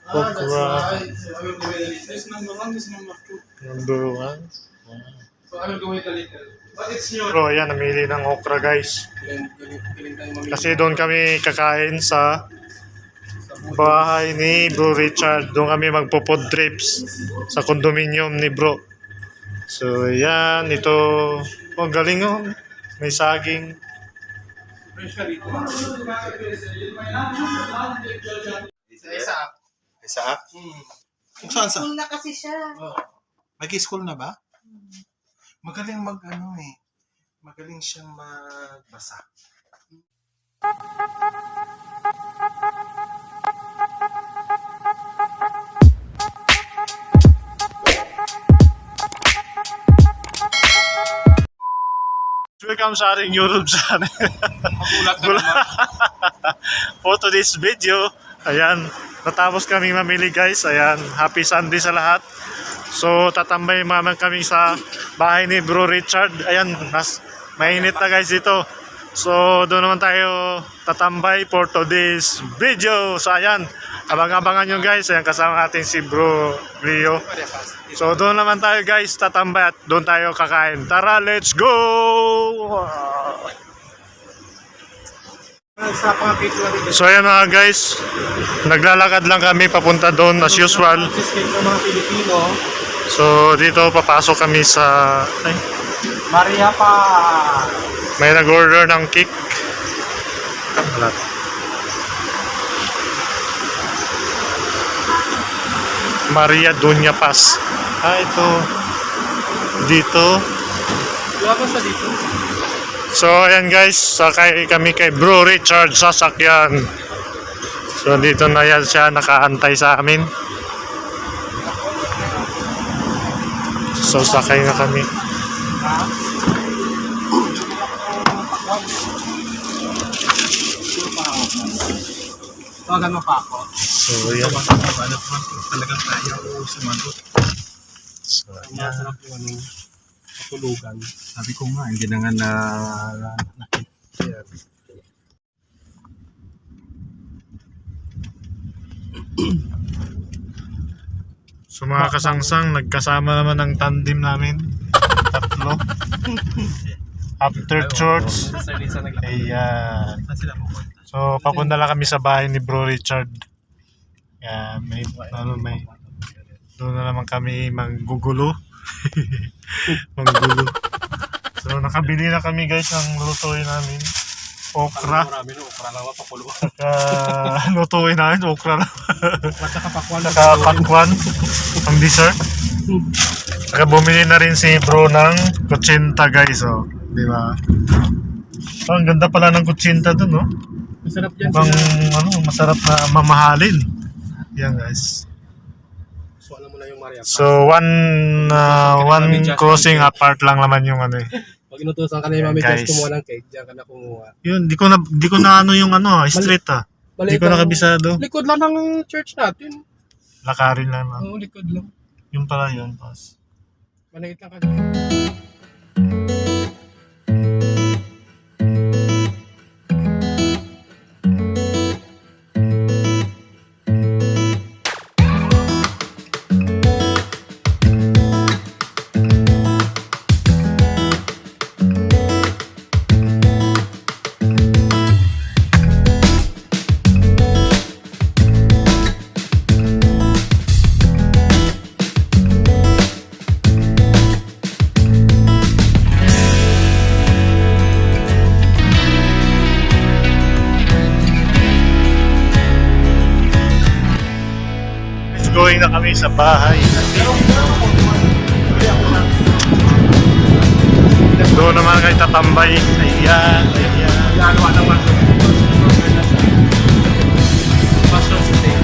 Okra. This number one, this number two. Number 1. So I will go with a little. But it's your... Bro, ayan, namili ng okra guys. Galing tayo mamili. Kasi doon kami kakain sa bahay ni Bro Richard. Doon kami magpo-food trips sa condominium ni Bro. So, ayan, ito. Oh, galing oh. May saging. Fresh ka dito. Isa. Isa? Kung saan sa? School na kasi siya. Nag-school na ba? Magaling magaling siyang magbasa. Welcome sa ating YouTube channel. Magulat ka naman. For today's video, ayan, natapos kami mamili guys. Ayan, happy Sunday sa lahat. So, tatambay naman kami sa bahay ni Bro Richard. Ayan, mainit na guys dito. So, doon naman tayo tatambay for today's video. So, ayan, abang-abangan nyo guys. Ayan, kasama natin si Bro Leo. So, doon naman tayo guys tatambay at doon tayo kakain. Tara, let's go! So, ayan mga guys. Naglalakad lang kami papunta doon as usual. Cheesecake ng mga Pilipino. So, dito papasok kami sa... Ay, Maria pa. may nag-order ng cake. Wala. Maria Dunya Paz. Ito. Dito. Wala ba sa dito? So, ayan guys. Sakay kami kay Bro Richard sasakyan. So, dito na yan siya. Nakaantay sa amin. So, sakay na kami. Tawagan mo pa ako. So, ayan. Talagang tayo sumagot. So, Masarap yung anong patulugan. Sabi ko nga, hindi na nga nakita. So mga kasangsang, nagkasama naman ang tandem namin. Tatlo. After church. Ayan. Saan sila pupunta? So papunta lang kami sa bahay ni Bro Richard. Ayan, may doon na naman kami manggugulo. Manggulo. So nakabili na kami guys ng lutuin namin. Okra. Marami no, okra lang pakulo. Lutuin namin, okra lang. Basta kapakwan. Saka pakwan, ang dessert. Saka bumili na rin si Bro ng kutsinta guys, oh. Di ba? So, ang ganda pala ng kutsinta dun, no? Masarap yan Mukhang, sila. masarap na mamahalin. Yan guys. So alam mo na yung Maria pa. So, one crossing apart lang naman yung ano eh. Pag inutusan ka na yung Mami Guys. Jess kumuha ng cake, diyan ka na kumuha. Yun, di ko na ano yung ano, street ah. Di ko na kabisado. Likod lang ng church natin. Lakarin lang. Oo, likod lang. Yung pala yun, pas. Manahit lang kasi. Going na kami sa bahay. Doon naman kayo tatambay. Ayan, ayan. Gagawa naman. Passion steak.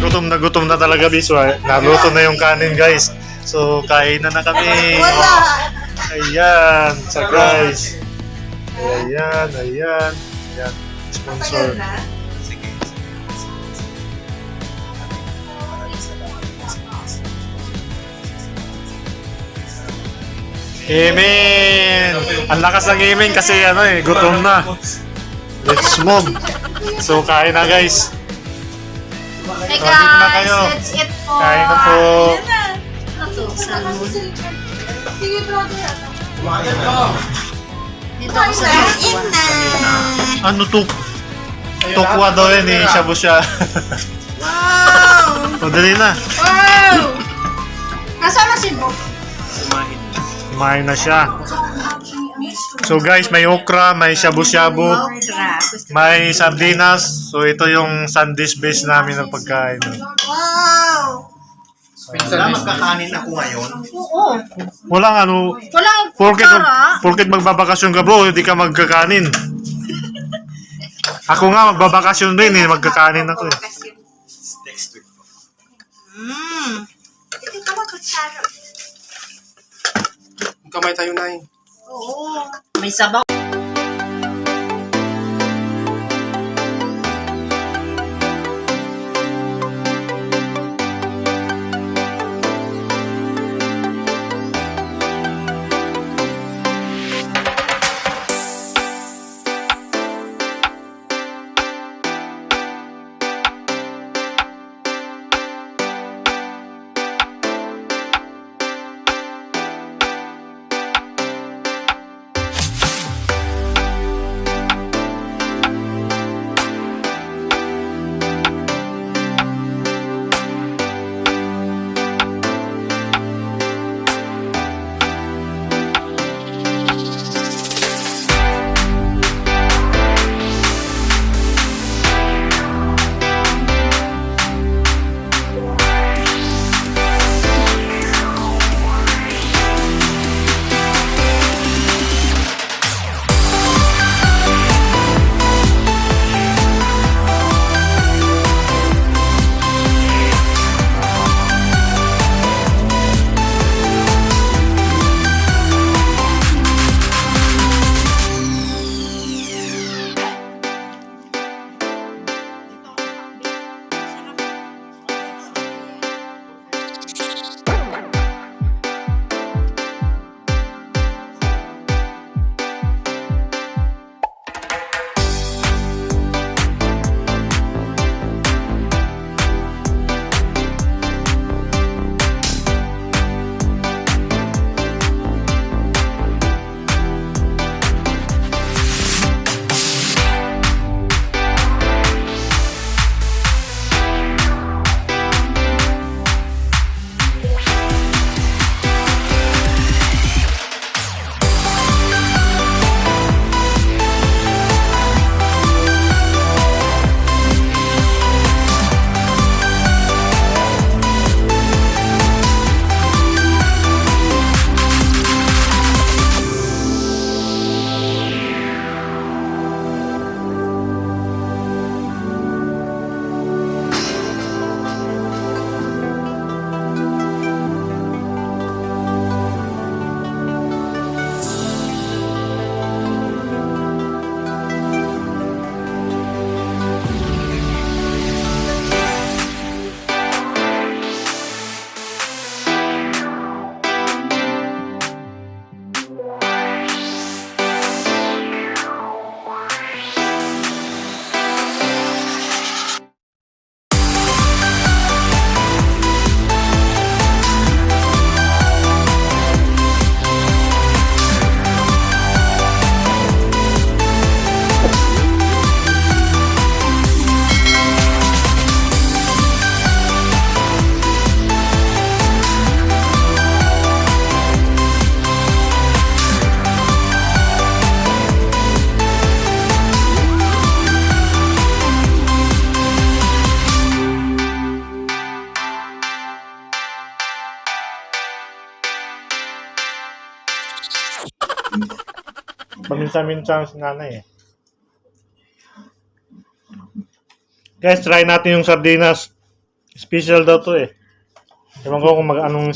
gutom na talaga, Biswa. Naluto na yung kanin, guys. So, kain na kami. Ayan, sa guys. Ayan. Sponsor. Sige. Amen! Ang lakas ng amen kasi gutom na. Let's move. So, kain na, guys. Hey So, dito na guys, kayo. let's eat po. Kain na po. Ano to? Salmon. Sige, brother. Dito ako sa Tokwa. Ano to? Tukwa daw yan eh. Shabu siya. Wow! O, dali na. Wow! Nasaan na si Bob? Kumain na siya. So guys, may okra, may shabu-shabu, may sardinas. So ito yung Sundays base namin ng pagkain. Wow! Wala, magkakanin ako ngayon. Oo. Walang Walang kara. porket magbabakasyon ka bro, hindi ka magkakanin. Ako nga, magbabakasyon din eh, magkakanin ako eh. Next week po. Ito ka magkasara. Kamay tayo na eh. Oo. May sabaw. Paminsan-minsan si nanay eh. Guys, try natin yung sardinas. Special daw to eh. Ewan ko kung anong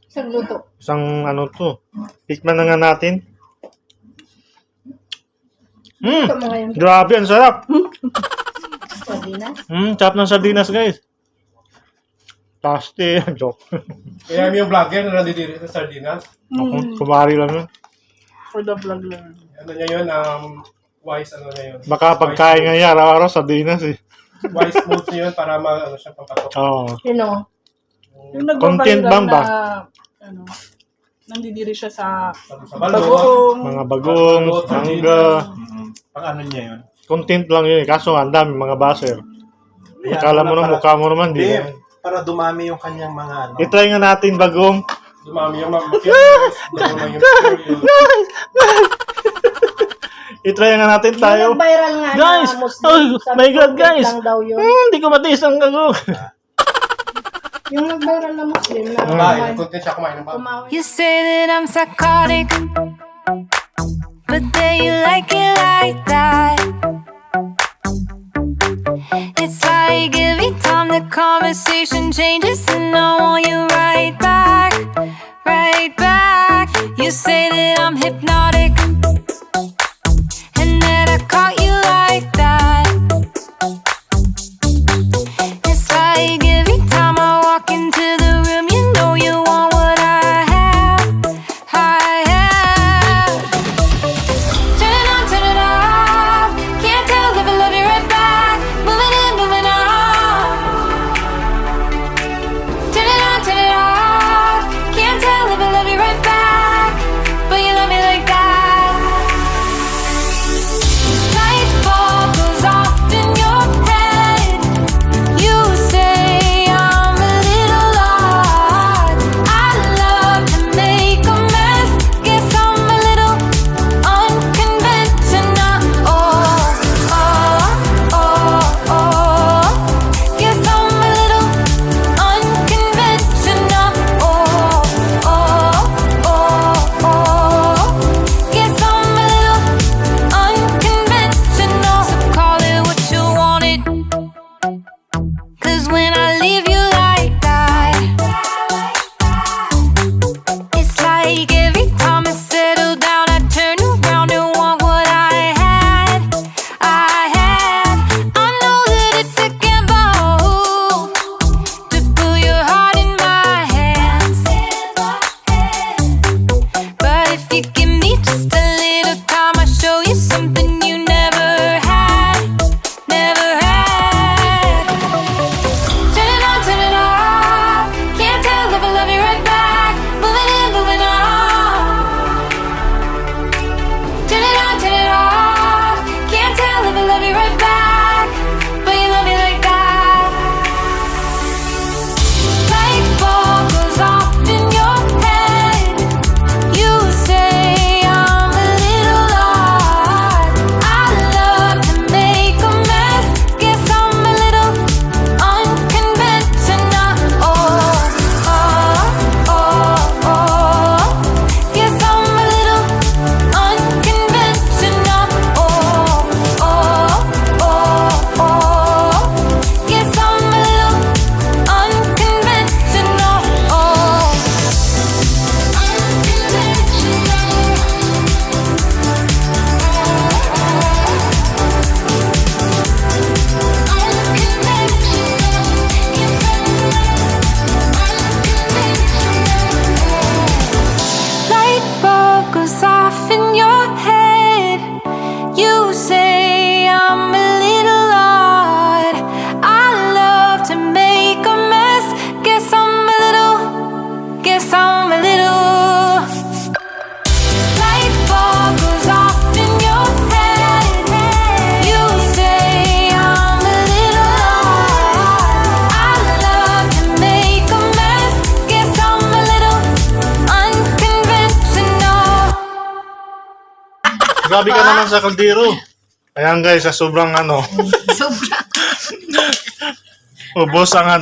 Isang luto. isang ano to. Tikman na nga natin. Ito mga yung Grabe, ang sarap. sardinas. Sarap ng sardinas, guys. Tasty. Joke. Kaya yung vlogger na nandito sa Sardinas. Ako, kumari lang yun. For the vlog lang. Ano niya yun, wise ano niya yun. Baka pagkain nga niya, araw-araw sardinas eh. Wise moves niya yun para ano siya pampatok. Oo. You know, yung Content nagbabayaran bang ba? na, ano, nandidiri siya sa Sa baldo. bagoong. Mga bagong, mangga. Pang ano niya yun? Content lang yun eh. Kaso ang dami, mga baser. Akala mo na mukha mo naman, di Hindi, ba? para dumami yung kanyang mga ano. I-try nga natin bagong. Dumami yung mag-curious. Dumami yung curious. I-try nga natin tayo. Yung viral nga Guys! na Muslim. Oh sabi my ko, God, fake guys! lang daw yun. Hindi ko matiis ang gagong. Yung nag-viral na Muslim na Bahay, content siya kumain ng bahay. kumain. You say that I'm psychotic, but then you like it like that. It's like every time the conversation changes, and I want you right back, right back. You say that I'm hypnotic, and that I caught you like that. It's like every time I walk into the room, you know you want what I have. I have. Turn it off. Can't tell if I love you right back. Moving in, moving on. Turn it off. Can't tell if I love you right back, but you love me like that. Light bulb goes off in your head. You say I'm a little odd. I love to make a mess. Guess I'm a little unconventional. Guess I'm a little unconventional. Guess I'm a little unconventional. So call it what you wanted. 'Cause when I leave you like that, it's like every time I settle down, I turn around and want what I had. I know that it's a gamble to put your heart in my hands, but if you give me just a little time, I'll show you something you never had, never had. Turn it off. Can't tell if I love you right back. Moving in, moving on. Turn it off. Can't tell if I love you right back, but you love me like that. Light bulb goes off in your head. You say I'm a little odd. I love to make a mess. Guess I'm a little unconventional. Guess I'm a little unconventional. Guess I'm a little unconventional. Light bulb goes off in your head. You say I'm a little odd. I love to make a mess. Guess I'm a little. Light bulb goes off in your head. You say I'm a little odd. I love to make a mess. Guess I'm a little unconventional. Grabe ka naman sa kaldero. Ayan guys, sa sobrang ano. Ubos ang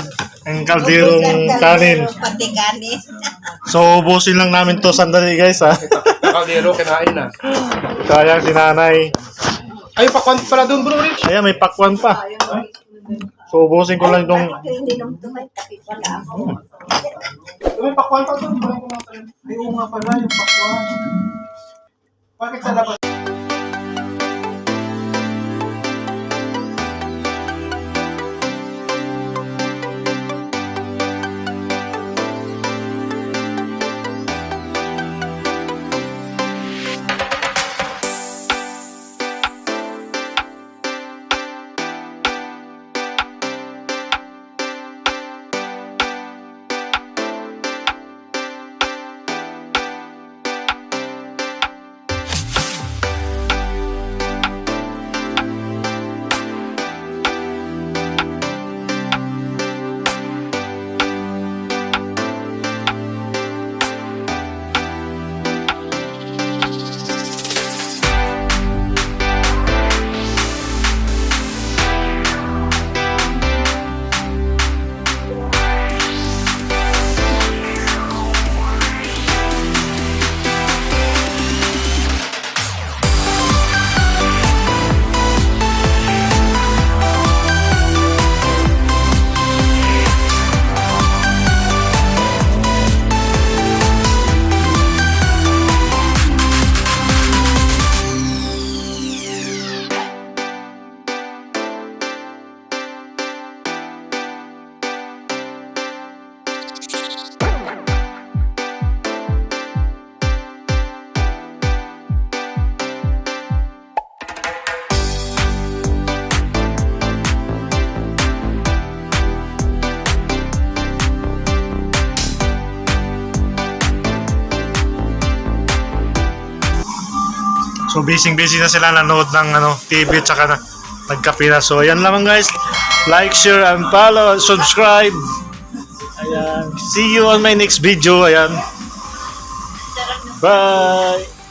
kalderong kanin. Pati kanin. So, ubusin lang namin to sandali guys ha. Kaldero, kinain na. Kaya si nanay. Ay, pakwan pala doon, bro, Rich. Ayan, may pakwan pa. So, ubusin ko lang itong... Hindi naman tumay tapi pala ako. May pakwan pa doon. Ay, oo nga pala, yung pakwan. Bakit sa labas? So busy na sila nanood ng TV at saka nagkape na. So ayan lamang guys. Like, share, and follow, subscribe. Ayan. See you on my next video. Ayan. Bye.